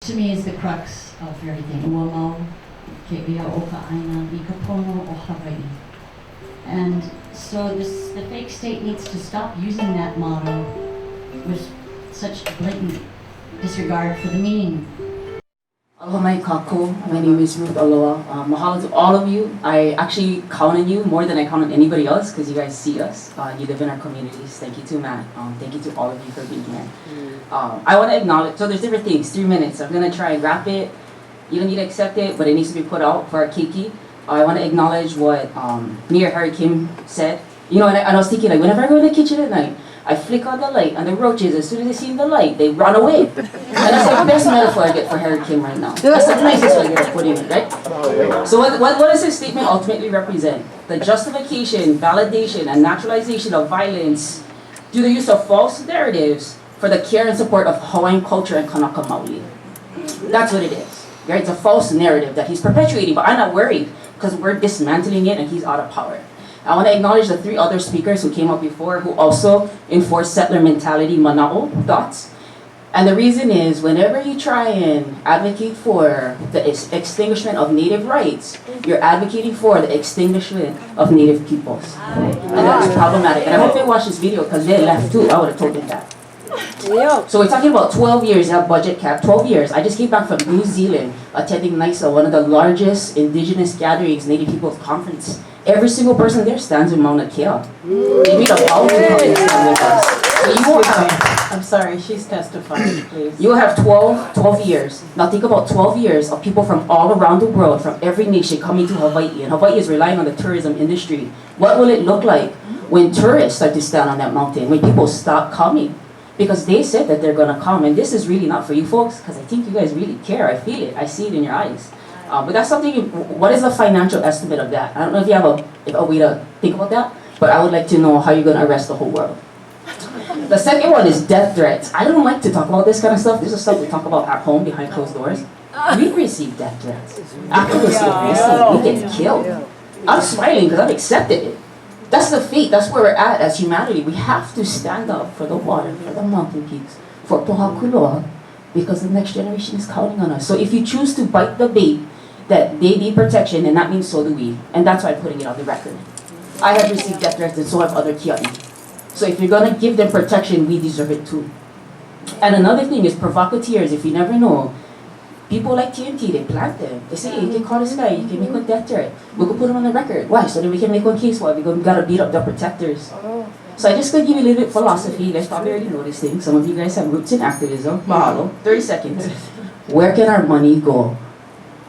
to me is the crux of everything. Ua mau, ke ia o ka aina, I ka pono o Hawaii. And so the fake state needs to stop using that motto with such blatant disregard for the meaning. Hawai'i Kako. My name is Ruth Aloua. Mahalo to all of you. I actually count on you more than I count on anybody else because you guys see us. You live in our communities. Thank you to Matt. Thank you to all of you for being here. I want to acknowledge, so there's different things, 3 minutes. I'm going to try and wrap it. You don't need to accept it, but it needs to be put out for our keiki. I want to acknowledge what Mayor Harry Kim said. You know, and I was thinking, like, whenever I go in the kitchen at night, I flick on the light, and the roaches, as soon as they see the light, they run away. And that's the best metaphor I get for Harry Kim right now. That's the nicest way to put it, right? So what does this statement ultimately represent? The justification, validation, and naturalization of violence through the use of false narratives for the care and support of Hawaiian culture and Kanaka Maoli. That's what it is. Right? It's a false narrative that he's perpetuating, but I'm not worried because we're dismantling it and he's out of power. I want to acknowledge the 3 other speakers who came up before who also enforce settler mentality mana'o thoughts. And the reason is whenever you try and advocate for the extinguishment of Native rights, you're advocating for the extinguishment of Native peoples. And that's problematic. And I hope they watch this video because they left too. I would have told them that. So we're talking about 12 years at budget cap, 12 years. I just came back from New Zealand attending NISA, one of the largest indigenous gatherings, Native Peoples Conference. Every single person there stands in Mauna Kea. They made a vow to come and stand with us. So you will have, I'm sorry, she's testifying, please. you will have 12 years. Now think about 12 years of people from all around the world, from every nation coming to Hawaii. And Hawaii is relying on the tourism industry. What will it look like when tourists start to stand on that mountain, when people stop coming? Because they said that they're going to come. And this is really not for you folks, because I think you guys really care. I feel it. I see it in your eyes. But that's something, what is the financial estimate of that? I don't know if you have a way to think about that, but I would like to know how you're going to arrest the whole world. The second one is death threats. I don't like to talk about this kind of stuff. This is stuff we talk about at home behind closed doors. We receive death threats. After this we get killed. I'm smiling because I've accepted it. That's the fate. That's where we're at as humanity. We have to stand up for the water, for the mountain peaks, for Pohakuloa, because the next generation is counting on us. So if you choose to bite the bait, that they need protection, and that means so do we. And that's why I'm putting it on the record. I have received death threats and so have other kia'i. So if you're gonna give them protection, we deserve it too. And another thing is provocateurs, if you never know, people like TNT, they plant them. They say, hey, you can call this guy, you can make one death threat. We can put him on the record. Why? So that we can make one case why we gotta beat up the protectors. So I just gonna give you a little bit of philosophy. You guys probably already know this thing. Some of you guys have roots in activism. Mahalo. 30 seconds. Where can our money go?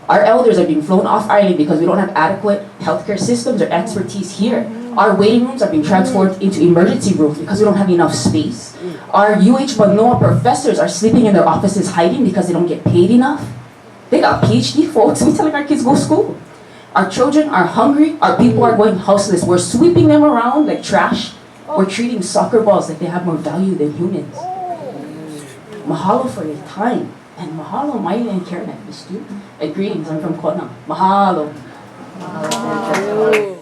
Our elders are being flown off island because we don't have adequate healthcare systems or expertise here. Our waiting rooms are being transformed into emergency rooms because we don't have enough space. Our UH Manoa professors are sleeping in their offices hiding because they don't get paid enough. They got PhD folks. We telling our kids go to school. Our children are hungry. Our people are going houseless. We're sweeping them around like trash. We're treating soccer balls like they have more value than humans. Mahalo for your time. And mahalo, Maile and Karen, and greetings, I'm from Kona. Mahalo. Mahalo.